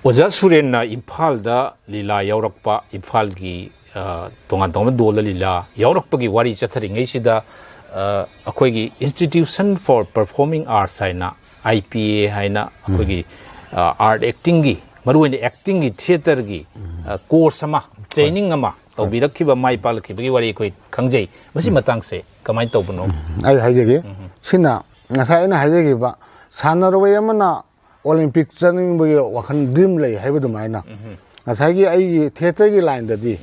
Oja Surenna Imphalda Lila Yaurakpa Imphalgi Tongan Tongan Dola Lila Yaurakpagi Wari Chatharingaisida Akoigi Institution for Performing Arts haina IPA haina akoigi art acting gi maruini acting gi theater gi course ama training ama tawbirakhiba mai palakhiba wari koi khangjai masi matang se kamai tawbno ai haijege sina ngasai na haijege ba sanarway amana Olympic chaning bagi wakhan dream lay haibu maina ngasai gi ai theater gi line da di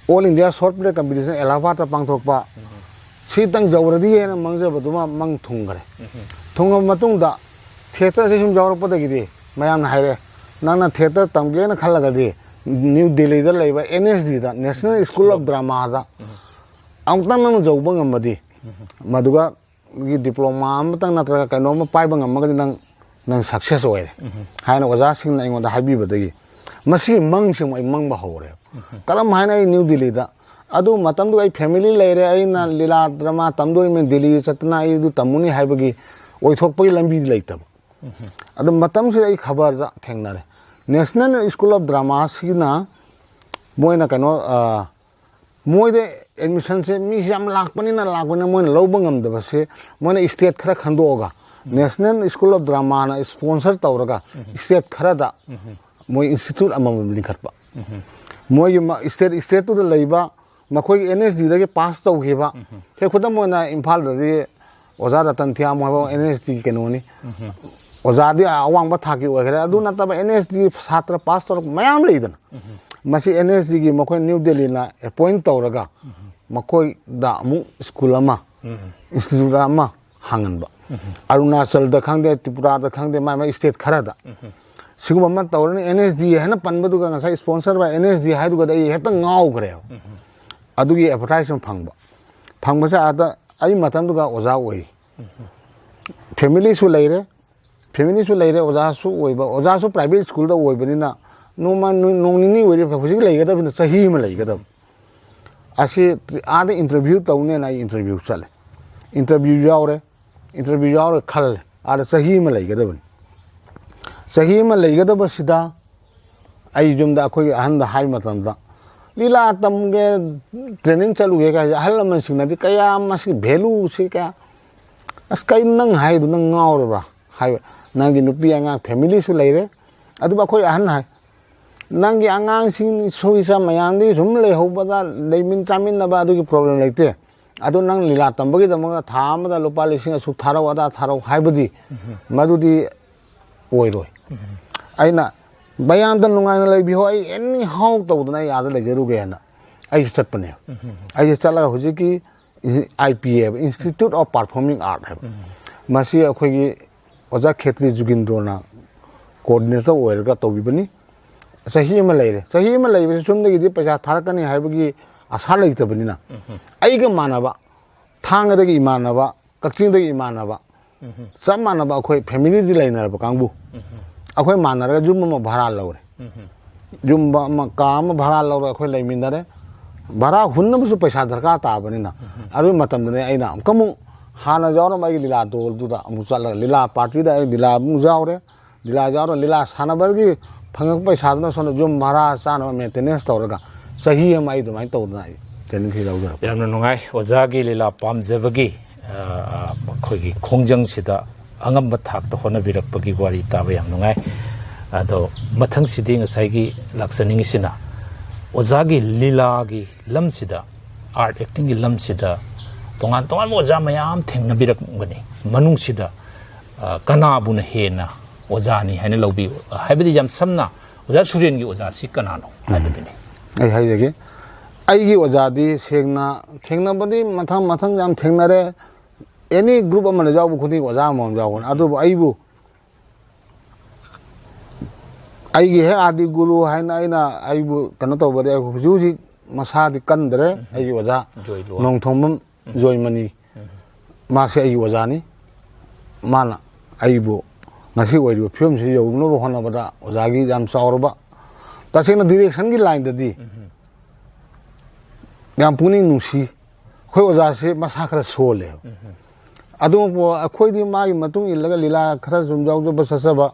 All India short play competition Allahabad pangthokpa Sitang Jawradi and Mangza Batuma Mang Tungare. Tunga Matunda, theatre session Jawrapatagidi, Mayan Hire, Nana Theatre Tamgana Kalagadi, New Delhi, the labor, NSD, the National School of Drama. Amtan Jobangamadi, Maduga diploma, Matanatra Kanoma Pibang Magan success away. Hina was asking on the Habibadi. Masi Mangsham Mang Bahore. Kalam Hina New Delhi. Adu matamdu ai family laire ai na lila drama tamdu me Delhi satna ai du tamuni haibagi oithokpagi lambi leitab adu matam se ai khabar da thengnare National School of Drama sina moina kano moide admission se mi jam lakpani na moina lobangam da se moina state khara khandoga National School of Drama na sponsor tawraga state khara da moi institute amam likhatpa moi state to leiba Makoi NSD ke pass to giba. He could not impal the Ozada Tantiam NSD canoni. Ozadi Awang Bataki, I do not have NSD Satra pastor Mayam Leiden. Masi NSD Makoi New Delhi na a point Tauraga. Makoi da Mu Skulama Institurama Hanganba. Arunachal the Kangde Tipura the Kangde my state Karada. Sigma Tauran NSD Hana Panbaduga sponsored by NSD Haduga they had a now grave. Adugi advertisement phangba phangba ada ai matam duga oza oi family su leire oza su private school da oi banina no man no ni oi phusik leiga da bin sahi ma leiga da asi ada interview taune na interview chale interview yaure khal ada sahi ma leiga da bin sahi ma leiga da basida ai jumda khoi ahan da hai matam da Lila tamge training chalu ge ka halaman singna di kaya masi value se ka askai nang hai du nang ngaur ba hai nangi nupi anga family su leire adu ba khoi ahan hai nangi angang sing soisa mayam di rum le ho ba da leimin chamin na ba adu ki problem leite adu nang lila tambagi da ma thama da lopa lising su tharo ada tharo hai budi madudi oi roi aina Bayan the Lungan like Bihoi, any how to the other like Rugana. I step on him. I just tell Hujiki IPA, Institute of Performing Art. Masia Kogi Oza Ketri Jugindrona, coordinator or Gatobibani. Sahi Malay. Sahi Malay was soon the Pasha Tarakani Habagi Asala Itabanina. Aiga Manava, Tanga the Imanava, Kakin the Imanava. Some Manava family designer Bakambu. Akwai manara jumma bhara laure jumba ma kaam bhara laure akwai leimindare bhara hunna su paisa darka ta banina aru matam ne aina kamu hana jawra mai lila dol du da musala lila party da lila mujawre lila jawra lila sana bargi phangak paisa na sona jum bhara sana maintenance tawraga sahi mai du mai taw na ten khi law gar yamna nungai ozagi lila pamjabagi khoigi khongjang sida angam bathak to hona birak pagi wari tabe yam nungai ado mathang siding saigi laksaning sina ozagi lila gi lamsida art acting gi lamsida tongan oza mayam thengna birak bani manung sida kana buna hena ozani haina lobi haibidi jam samna oza suren gi oza si kana no haibidi ai haige ai gi oza di thengna badi mathang jam thengnare any group of Manajabu Kuti was Amon Jawan, Adu Aibu Aigi Adi Guru Haina Aibu Kanato, but I was using Masadi Kandre, Ayuaza, Long Tomum, Joy Mani, Masa Ayuazani, Mana Aibu, Nasi, where you films, you know, Honabada, Ozagi, Jam Saurba. That's in the direction line the D. Yampuni Nusi, who was I say Massacre Sole. Adu po akoy di mai matung ilaga lila khara jumjaw jo basasaba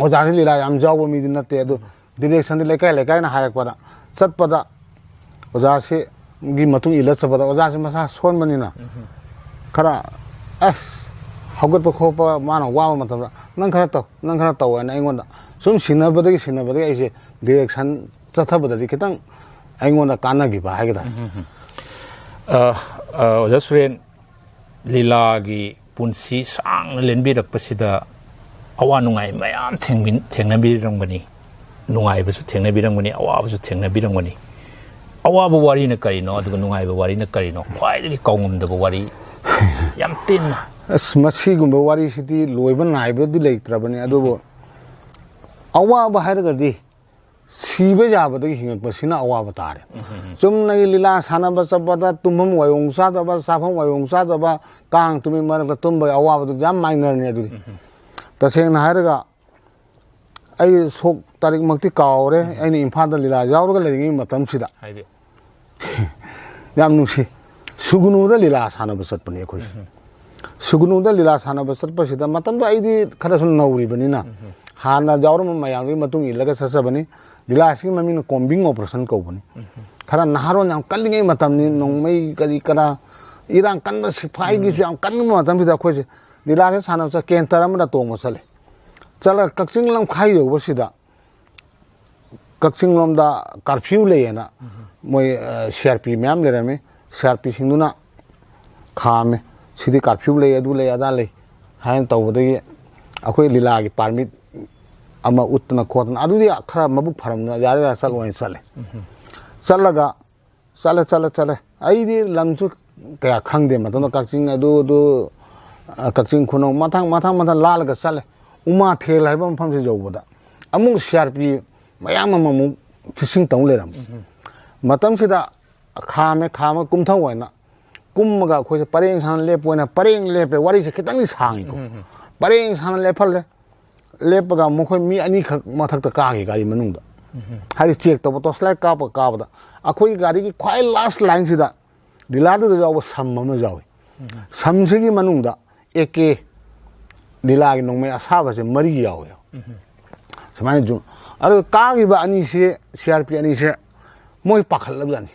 ओजासे लीला याम जाओ मीदी नते अदो direction दे लेकाय लेकाय ना हारक पदा चटपदा ओजासे गी मतुंग इला चपदा ओजासे मसा सोन बनिना खरा S हगत खोप माना वाव मतम नंग खरा तो ना इंगोंदा सुम सिनबदगी आइसे डायरेक्शन चथबदगी खितंग इंगोंदा कानागिबा हाइगदा ओजा सुरेन लीलागी पुंसी सांग लेनबिरक्पसिदा अवा नुंगाई मयाम थेंगनबिरंगनी नुंगाइबसु थेंगनबिरंगनी अवाबसु थेंगनबिरंगनी अवाब वारी न करिनो अदुग नुंगाइब वारी न करिनो ख्वाइदगी कौंगमदब वारी याम तिन अस मसीगुंबा वारी सिटी लोइबन नाइबदि लेत्रबनी अदुबो अवाब हाइरगदि सीबे जाबदगी हिंगकपसिना अवाब तारे चुमनगी लीला सानब चबदा तुमम वायोंग सादबा साफम वायोंग सादबा कांग तुमि मरक तुमबा अवाब जाम माइनर ने अदुदि तसेंग हाइरगा आई सोक तारीख मक्ति कावरे आइनि इम्फाल लीला जावरगा लेरिंगी मतमसिदा याम नुसी सुगुनुदा लीला सानब चटपनि अखोइ सुगुनुदा लीला सानब चटपसिदा मतम तो आइदि खरा सुन नौरिबनिना हाना जावरम मयामि मतुंग इलगा ससबनि लीला असि ममिन कॉम्बिंग ऑपरेशन कौबनि खरा नहारोन याम कल्लिङै मतमनि नोंमै करी करा इरांग कन्बा सिफाइगी याम कन्नु मतमसिदा अखोइसे लीला से सानब च केंटर अमदा तोंग चले चल कक्चिंग लम खाइ योबसिदा कक्चिंग लमदा कर्फ्यू लेना मोय सीआरपी मैम लेरमे सीआरपी सिंगुना खामे सिदी कर्फ्यू ले अदु ले अदा ले हाइन तौबदगी अखोय लीला की परमिट अमा उतना खोतना अदुदी खरा मबुक फरमना यारे चल ओइन चले चलगा चले आइदी लमसु कया खंगदे मतन कक्चिंग अदु कक्चिंग खुनो मथांग लालगा चले उमा थेल हाइबा मफम से जौबदा अमुक सीआरपी मयाम अमु फिशिंग तौ लेरम मतम सिदा खामे कुमथौ वैना कुमगा खोसे परेंग सान लेपोना परेंग लेपे वारी से खितंग सांगी को परेंग सान लेफल लेपगा मखोय मी अनि खक मथक कागे गाड़ी मनुंगदा हारि चेक तब तो स्लाइड काबदा अखोई गाड़ी की ख्वाइ लास्ट लाइन सिदा दिलादु जाव सम्म जावे समसिगी मनुंगदा एके लीला की नोंमे असाब से मरी यावे समाय जु अरे कागिबा अनि से सीआरपी अनि से मोय पाखल लबजानी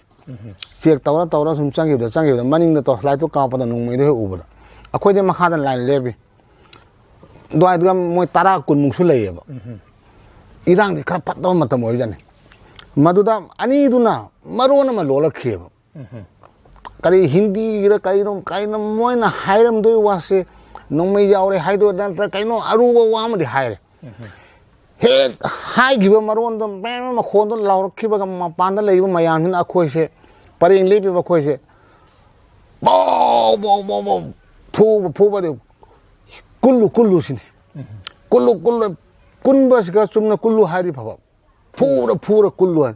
चेक तौरा सुम चंगिबदा मनिंग तो स्लाइड तो कापदा नोंमे दे उबदा अखोइदे मखादा लाइन लेबी द्वाइदगा मोय तारा कुन मुसु लेयेबा इरांग दि खरा फतव मतम होय जाने मदुदा अनि दुना मरोन म लोलखेबा करी हिंदी गिरा काइनो मोयना हाइरम दोय वासे नोंमै यावरे हाइदो नंतर काइनो अरुबा वामदि हाइरे हे हाइगिबा मरोन दम बेम मखोन लावरखिबा मपान लेइबा मयानहिन अखोइसे परेंग लेपिबा खोइसे बो फुबदे कुल्लु सिनि कुल्लु कुनबसगा चुमना कुल्लु हाइरि फबा फुरा कुल्लु हाइ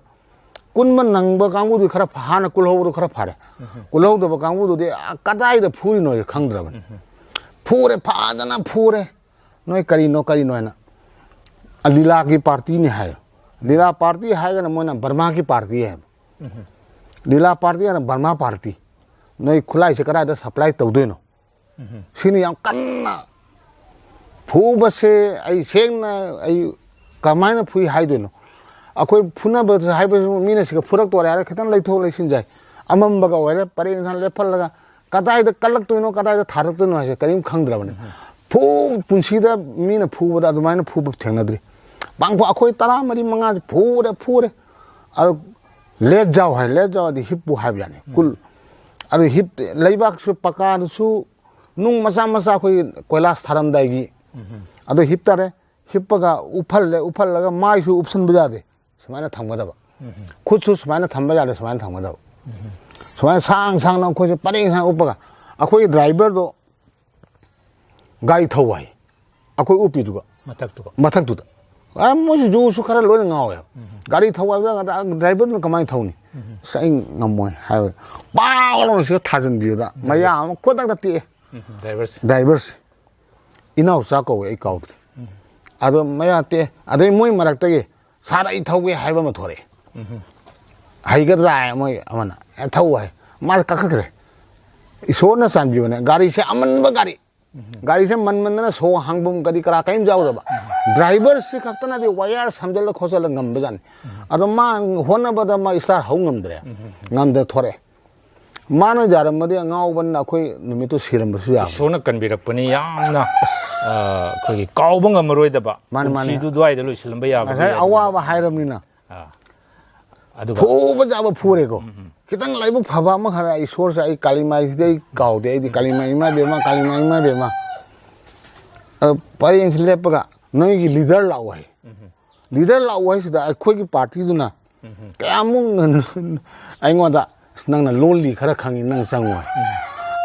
कुनबा नंगबा कांगुदु खरा हाना कुल्हौदु खरा फारे कुल्हौदबा कांगुदु दे कदाइदा फुरिनो खंगद्रबन फूरे फादना फूरे नोय करी ना लीला की पार्टी ने है लीला पार्टी है ना मोना बर्मा की पार्टी है लीला पार्टी है ना बर्मा पार्टी नोय खुलाई से करा सप्लाई तौदेनो सिनी याम कन्ना फूबसे आई सेंगना आई कमायना फुई हाइदेनो अखोय फुना बस हाइबे मीना सिका फुरक तोरे यार खतन लैथो लैसिन जाय अममबगा ओरे परेंग सान लेफलगा कदाइदा कलक्तोइनो कदाइदा थारक्तोइनो हाइसे करिम खंगद्रबने फू पुंसीदा मीना फूबदा अदुमाइना फूब थेंगनद्री बांगफो अखोय तरा मरी मंगा फूरे अर लेट जाओ दि हिप्पु हाइब जाने कुल अर हिप लैबाक सु पकान सु नुंग मसा खोय कोइलास थारमदाइगी अदो हिप्तारे हिप्पगा उफलगा माइसु उपसन बजादे समाना थंगदबा खुदसु समाना थंबा जादे समाना थंगदबा समाना सांग ना खोय परेंग सांग उपगा अखोय ड्राइवर दो गाड़ी थौवाई अखोय उपिदुगा मथक्तुदा आ मोसु जोसु खरा लोन गावे गाड़ी थौवाइदा ड्राइवर न कमाई थौनी सै ngमोय हाय पागल से थाजन दियोदा मया खोदक दति ड्राइवर इनाउ साको ए काउट अदो मया ते अदे मोय मरक्तगे साराई थौगे हायबा म थोरे हाइगद्रा मोय अमना थौवाई मा कखकरे इसोरना सांबिबने गाड़ी से अमनबा गाड़ी से मन सो हांगबम कदी करा कहीं जाओ दबा ड्राइवर से खतना दे वायर समझल खोसल ngam अदो मा होनबदा मा स्टार हौ ngमद्रे ngमदे थोरे मानो जारमदे ngaवबन अखोय निमितो सिरमबसु या सोना कनबिरपनी यामना अखोगी कावबा ngमरोयदबा सिदु द्वाइदा लोइसलमबा याबा अवाबा हायरमनिना अदुगा फुबा जाबा फुरेको खितंग लाइबु फबा मा खरा ईश्वर से आई कालीमाई से गावदे आई कालीमाई मा बेमा पारियं लेपगा नोगी लीडर लाओ है सिदा अखोगी पार्टी दुना कयामु आइंगोदा नंगना लोनली खरा खंगी नंग संगो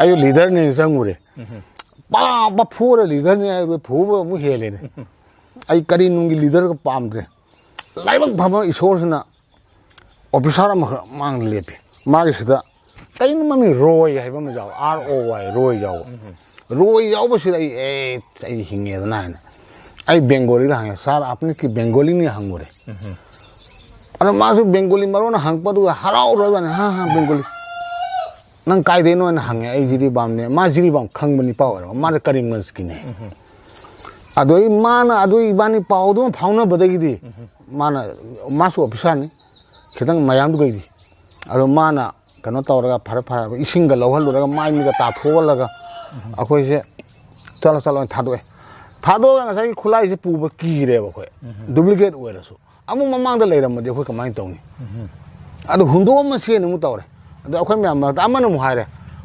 आयो लीडर ने संगुरे बा फुरे लीडर ने आयो फुबा मु हेले ने आई करी नुंगी लीडर को पामद्रे लाइबक भमा ईश्वर सना ऑफिसर मांग लेपे मागे सिदा कइन ममी रोय हाइबा म जाओ ROY रोय जाओ रोय जाओ बसिदा ए हिंगे ना आई बेंगोली हांगे सर आपने की बेंगोली नहीं हांगोरे अरे मासु बेंगोली मरो ना हांग पदु हराव रबने हां बेंगोली नंग काय देनो न हांगे आई जिरी बामने मा जिरी बाम खंगबनी पावर मा करीमगंज की ने अदोई माना अदोई बानी पावदो फाउना बदगिदी माना मासु ऑफिसर ने खितंग मयाम गईदी अदो माना कनो तौरगा फर इसिंग लौहलुरगा माइ मिगा ताथोलगा अखोय से चलो थादोए थादोगा ngasai khulai se puba kireba khoi duplicate oirasu amu mamang da leiramadi khoi kamai tawni adu hundo ma se nu tawre adu akhoi myam ma amana mu haire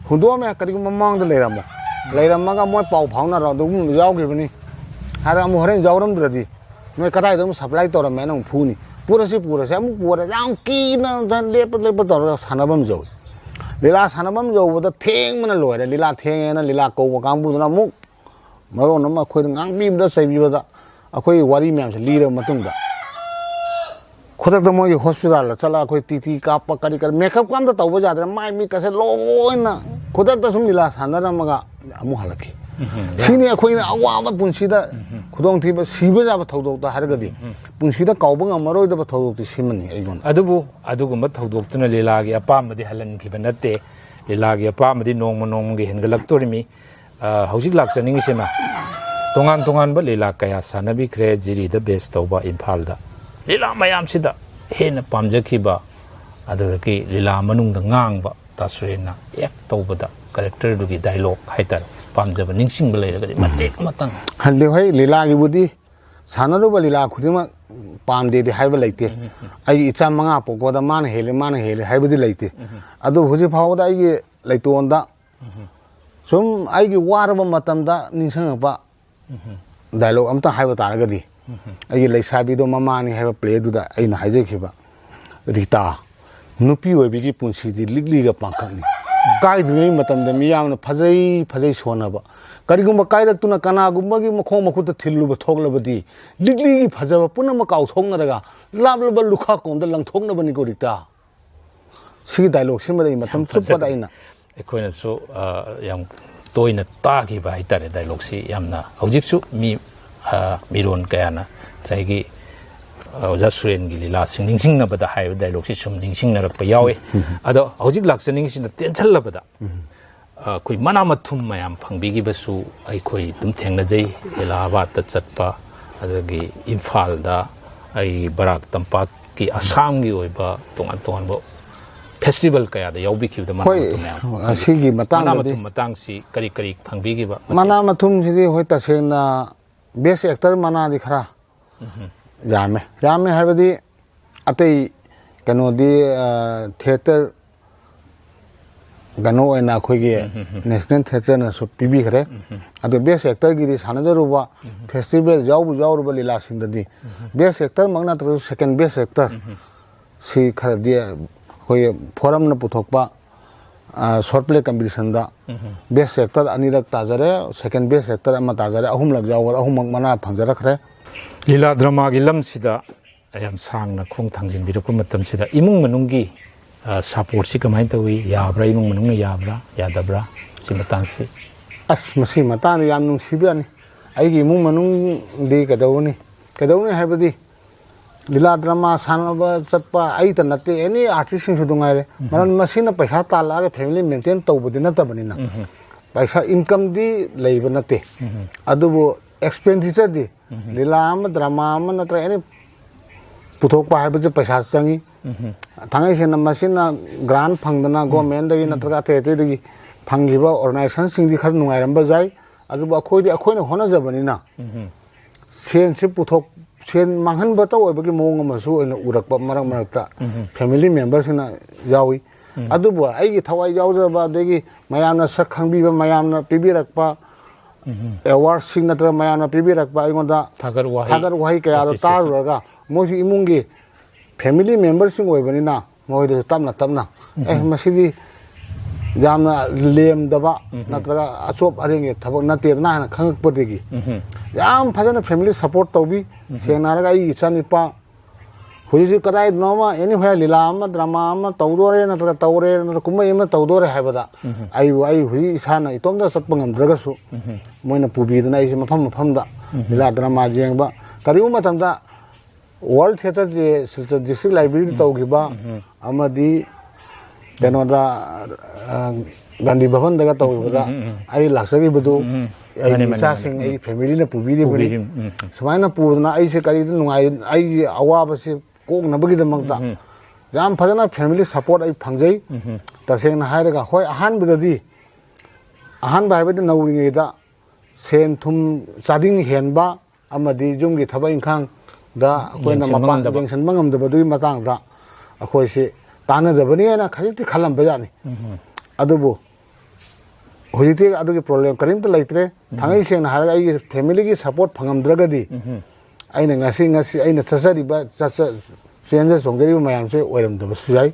hundo ma kari mamang da leiramaga moi pau phauna ra du yaugri bani hara amu horen jawram dradi noi kadai dum supply tawra me na phuni pura se amu pura yang ki na dan lepa tawra sanabam jaw lila sanabam jaw da theng mana loire lila theng na lila ko kangbu na mu मरो नम अखोय ngang सैबीबदा अखोय वारी ma'am से Leer मतुंगदा खुदक मोय hospital चला अखोय TT काप करी कर makeup काम त तौबा जादरे माइ मी कसे लोइना खुदक त सुम लीला सानरमगा अमु हलकी सिनी अखोय अवाबा पुंसीदा खुदोंग थिबा सिबा जाबा थौदोक हरगदी पुंसीदा कावबंग अमरोयदा थौदोक सिमनी अइगोन अदुगुम थौदोक्तुना लीलागी अपामदि हलनखिबा नते लीलागी अपामदि नोंगमगी हेनगलक्तोरिमी हौजिक लाक्चनिंगसिना तोंगान लीला कया सानबिख्रे जिरीदा बेस तौबा इम्फालदा लीला मयामसिदा हेन पामजखिबा अदुगी लीला मनुंगदा ngang तासुरेना एक तौबदा कैरेक्टर दुगी डायलॉग हाइतर पामजब निंगसिंगबा लेरगदि मतेक मतंग हल्ले होय लीला गी बुदी सानरुबा लीला खुदिमा पामदेदि हाइबा लेते आई इचा मंगा पोकोदा मान हेले हाइबदि लेते अदु हुजि फावदा आई लेतोंदा सुम आइगी वारबा मतमदा निंसंगबा डायलॉग अमता हाइबा तारगदी आइगी लेसाबीदो ममानी हाइबा प्ले दुदा आइना हाइजेखिबा रिता नुपी ओइबिगी पुंसीदि लिगलीगा पांखकनी काइदुई मतमदा मियामना फजै सोनबा करिगुम्बा काइरक्तुना कनागुम्बगी मखों मखुत थिल्लुबा थोगलबदी लिगलीगी फजबा पुनम काउथोंगरगा लाबलबा लुखा कोमदा लंगथोंगनबनी को रिता सी डायलॉग सिमदai मतम चुपदा आइना अखोइनसु याम तोइना ताखिबा हाइतारे डायलॉगसी यामना हौजिकसु मिरोन कयाना साइगी ओजा सुरेनगी लीला सिंगसिंगनबदा हाइब डायलॉगसी सुम निंगसिंगनरपा यावे अदो हौजिक लाक्सनिंगसिना टेंशनलबदा कोई मना मथुम मयाम फंगबिगिबसु अखोइ तुम थेंगनजै इलाहाबाद चटपा अदगी इम्फालदा आई बराक तंपाक की असम की ओइबा तोंगान फेस्टिवल कया दा याउबिखिबदा मना सिगी मतंग सी करी फंगबिगिबा मना मथुम सिदि होय तसेना बेस्ट एक्टर मना दि खरा रामे हाइबदि अतै कनोदि थिएटर गनो ओइना खोगे नेशनल थिएटर न सु पीबी खरे अदो बेस्ट एक्टर गिदि सानजरुबा फेस्टिवल जाउरुबा लीला सिंगदि बेस्ट एक्टर मंगना तो सेकंड बेस्ट एक्टर सी खरा दि होय फोरम न पुथोकपा शॉर्ट प्ले कंपटीशन दा बेस्ट एक्टर अनिरक ताजरे सेकंड बेस्ट एक्टर अमा ताजरे अहुम लग जावर अहुम मना फंजरखरे लीला ड्रामा गी लमसिदा याम सांगना खोंग थांजिन बिरको मतमसिदा इमुंग मनुंगी सपोर्ट सी कमाइन तवी याब्रा इमुंग मनुंग याब्रा यादब्रा सी मतांसी अस मसी मतान याम नुसिबियानी आइगी इमुंग मनुंग दि कदौनी हाइबदि लीला ड्रामा सानबा चटपा आई त नते एनी आर्टिस्ट सिंग सुदुंगारे मरन मसीना पैसा तालागे फैमिली मेंटेन तौबदि नतबनिना पैसा income the lab नते अदुबो expenditure the lila ama drama ama natra any puthokpa haibase paisa changi thangai sena masina grant phangdana government dagi natra the the dagi phangiba organization singdi khar nungai ramba jai ajuba khoi akhoi na hona jabani na sen se puthok sen manghan bata oibagi mong amasu ena urakpa marak marakta family members na jawi adubu ai thawai jawjaba dagi mayamna sak khangbiba mayamna pibirakpa award sing natra mayamna pibirakpa ingonda thagar wahi kaya taruraga mosi imungi family members sing oibani na moi de tamna masidi jamna lem daba natra achop aringe thabak na te na khangak podegi yam phajana family support tawbi senaraga ai chanipa huji kadai noma any hoya lila ama drama ama tawdore natra tawre natra kumai ama tawdore haibada ai huji isana itomda satpangam dragasu moina pubidana ai mafam da lila drama jengba kariu matamda world theater district library tawgiba amadi kenoda Gandhi Bhavan daga tawibada ai laksagi badu ai isa sing ai family na pubidi bani sumaina pudna ai se kari nungai ai awaba se kok na bagi damangta yam phajana family support ai phangjai taseng na hairaga hoi ahan bidadi ahan bai badi nauringe da sen thum chading henba amadi jumgi thaba inkhang da koina mapang jengsan bangam da badu matang da akhoi se ताना जबनी है ना खजिती खलम बजानी अदुबो हुजिती अदुगी problem करीम तो लाइत्रे थांगई सेन हारगा आई family की support फंगम द्रगदी आइना ngasi आइना चसरिबा चस सेंजे सोंगरी मयाम से ओरम दब सुजाई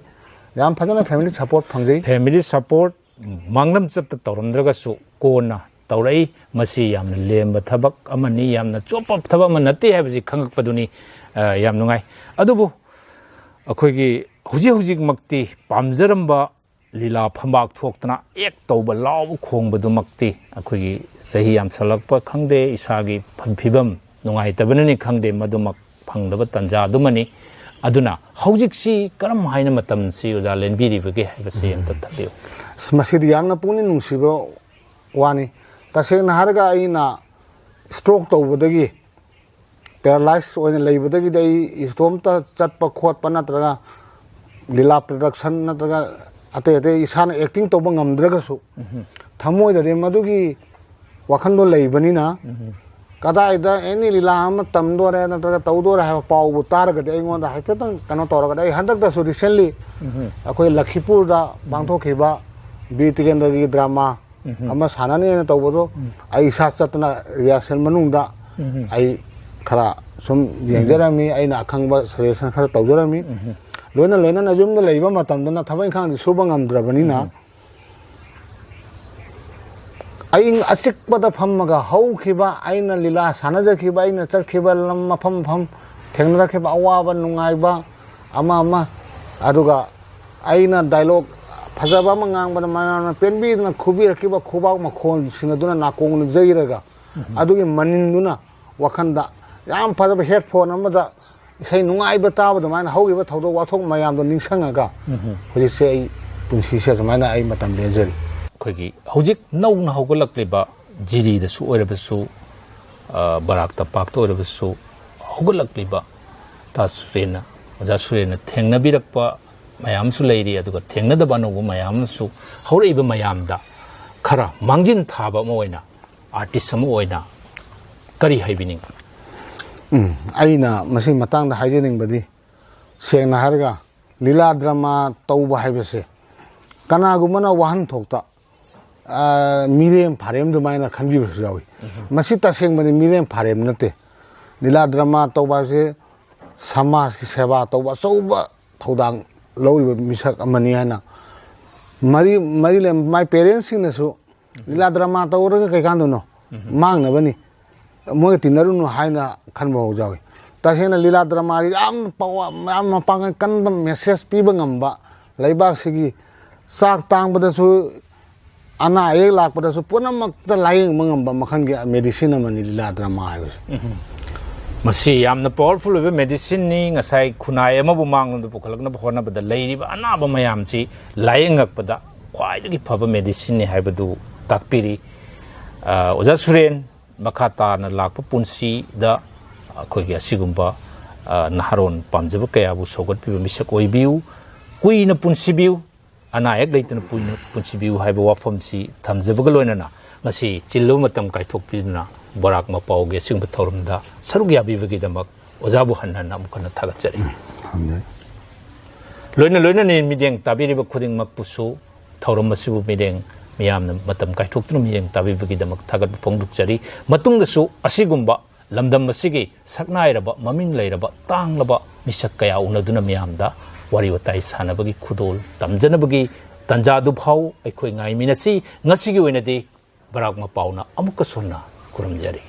याम फजना फैमिली सपोर्ट फंगजई फैमिली सपोर्ट मांगलम चत तौरम द्रगसु कोना तौरई मसी यामना लेम्बा थबक अमनी यामना चोपप थबक म नते हाबजी खंगक पदुनी याम नुंगाई अदुबो अखोगी हुजिक मक्ति पामजरंबा लीला फंबाक थोक्तना एक तौबा लाव खोंबदुमक्ति अखोगी सही याम सलकपा खंगदे इसागी फनफिबम नुंगाइतबननि खंगदे मदुमक फंगदबा तंजा दुमनि अदुना हौजिकसी करम हाइना मतमसी ओजा लेनबिरिबगे हाइबसे एंत थबियो स्मसिद यामना पुनि नुंसिबो वानी तसेना हारगा आइना स्ट्रोक तौबदगी पैरालाइज ओइना लेबदगी दई इस्टोमता चटपा खोटपा नत्रगा लीला प्रोडक्शन नत्रगा अते इसाना एक्टिंग तौबा ngamdragasu thamoidade madugi wakhando leibani na kadaida any lila ama tamdore natraga tawdore ha pau targa de ingonda haipetang kano toraga dai handak da so recently akoi Lakhipur da bangthokhiba bitigenda gi drama ama sanani na tawbodo ai isa chatna reaction manungda ai khara sum yengjarami aina akhangba suggestion khara tawjarami loina na jumda leiba matamdana thabai khang suba ngamdrabani na aing achikpada phammaga haukhiba aina lila sanajakhiba aina chakhiba lamma pham thengnarakhiba awaba nungaiba ama aduga aina dialogue phajaba mangangbana mana penbi na khubi rakhiba khubak makhon singaduna nakong jairaga adugi maninduna wakhanda yam phajaba headphone amada sai nungaiba tabada mana haugiba thawdo wathok mayamdo ningsangaga hojise ai punsi se samana ai matam lenjari खोगी हौजिक नौना हौगलक्लिबा जिरीदसु ओइरबसु बराक्ता पाक्तो ओइरबसु हौगलक्लिबा तासुरेना ओजासुरेना थेंगनबिरक्पा मयामसु लेरी अदुगा थेंगनदबा नौबा मयामसु हौरइबा मयामदा खरा मांजिन थाबा Moina artist अमा ओइना करी हाइबिनिंग aina masi matang da hygienic badi sengna harga lila drama tauba haibase kana gumana wahan thokta mirem pharem du maina khanbi su jawi masi ta seng bani mirem pharem nate lila drama tauba se samaj ki seva tauba sauba thodang lowi misak amani ana mari le my parents sing na su lila drama tawra kai kan no mang na bani moi tinaru no haina khanba ho jawi ta sena lila drama am pawa am pangan kan message pi bangamba laibak sigi sak tang bada su ana ek lak bada su punamak ta laing mangamba makhan ge medicine amani lila drama ayus masi yamna powerful be medicine ni ngasai khunai ama bu mangun bu khalakna bhona bada leiriba anaba mayam chi laingak pada khwaidagi phaba medicine ni haibadu takpiri oja suren makata na lakpa punsi da ꯑꯩꯈꯣꯏꯒꯤ ꯑꯁꯤꯒꯨꯝꯕ ꯅꯍꯥꯔꯣꯟ ꯄꯥꯝꯖꯕ ꯀꯌꯥꯕꯨ ꯁꯧꯒꯠꯄꯤꯕ ꯃꯤꯁꯛ ꯑꯣꯏꯕꯤꯌꯨ, ꯀꯨꯏꯅ ꯄꯨꯟꯁꯤꯕꯤꯌꯨ, ꯑꯅꯥ ꯑꯌꯦꯛ ꯂꯩꯇꯅ ꯀꯨꯏꯅ ꯄꯨꯟꯁꯤꯕꯤꯌꯨ ꯍꯥꯏꯕ ꯋꯥꯐꯝꯁꯤ ꯊꯝꯖꯕꯒ ꯂꯣꯏꯅꯅ ꯉꯁꯤ ꯆꯤꯜꯂꯕ ꯃꯇꯝ ꯀꯥꯏꯊꯣꯛꯄꯤꯗꯨꯅ ꯕꯣꯔꯥꯛ ꯃꯄꯥꯎꯒꯤ ꯑꯁꯤꯒꯨꯝꯕ ꯊꯧꯔꯝꯗ ꯁꯔꯨꯛ ꯌꯥꯕꯤꯕꯒꯤꯗꯃꯛ ꯑꯣꯖꯥꯕꯨ ꯍꯟꯅ ꯍꯟꯅ ꯑꯃꯨꯛ ꯍꯟꯅ ꯊꯥꯒꯠꯆꯔꯤ꯫ ꯂꯣꯏꯅ ꯃꯤꯠꯌꯦꯡ ꯇꯥꯕꯤꯔꯤꯕ ꯈꯨꯗꯤꯡꯃꯛꯄꯨꯁꯨ ꯊꯧꯔꯝ ꯑꯁꯤꯕꯨ ꯃꯤꯌꯥꯝꯅ ꯃꯇꯝ ꯀꯥꯏꯊꯣꯛꯇꯨꯅ ꯃꯤꯠꯌꯦꯡ ꯇꯥꯕꯤꯕꯒꯤꯗꯃꯛ ꯊꯥꯒꯠꯄ ꯐꯣꯡꯗꯣꯛꯆꯔꯤ꯫ ꯃꯇꯨꯡꯗꯁꯨ ꯑꯁꯤꯒꯨꯝꯕ ꯂꯝꯗꯝ ꯑꯁꯤꯒꯤ ꯁꯛꯅꯥꯏꯔꯕ ꯃꯃꯤꯡ ꯂꯩꯔꯕ ꯇꯥꯡꯂꯕ ꯃꯤꯁꯛ ꯀꯌꯥ ꯎꯅꯗꯨꯅ ꯃꯤꯌꯥꯝꯗ ꯋꯥꯔꯤ ꯋꯥꯇꯥꯏ ꯁꯥꯟꯅꯕꯒꯤ ꯈꯨꯗꯣꯜ ꯇꯝꯖꯅꯕꯒꯤ ꯇꯟꯖꯥꯗꯨ ꯐꯥꯎ ꯑꯩꯈꯣꯏ ꯉꯥꯏꯃꯤꯟꯅꯁꯤ꯫ ꯉꯁꯤꯒꯤ ꯑꯣꯏꯅꯗꯤ ꯕꯔꯥꯛ ꯃꯄꯥꯎꯅ ꯑꯃꯨꯛꯀꯁꯨ ꯍꯟꯅ ꯈꯨꯔꯨꯝꯖꯔꯤ꯫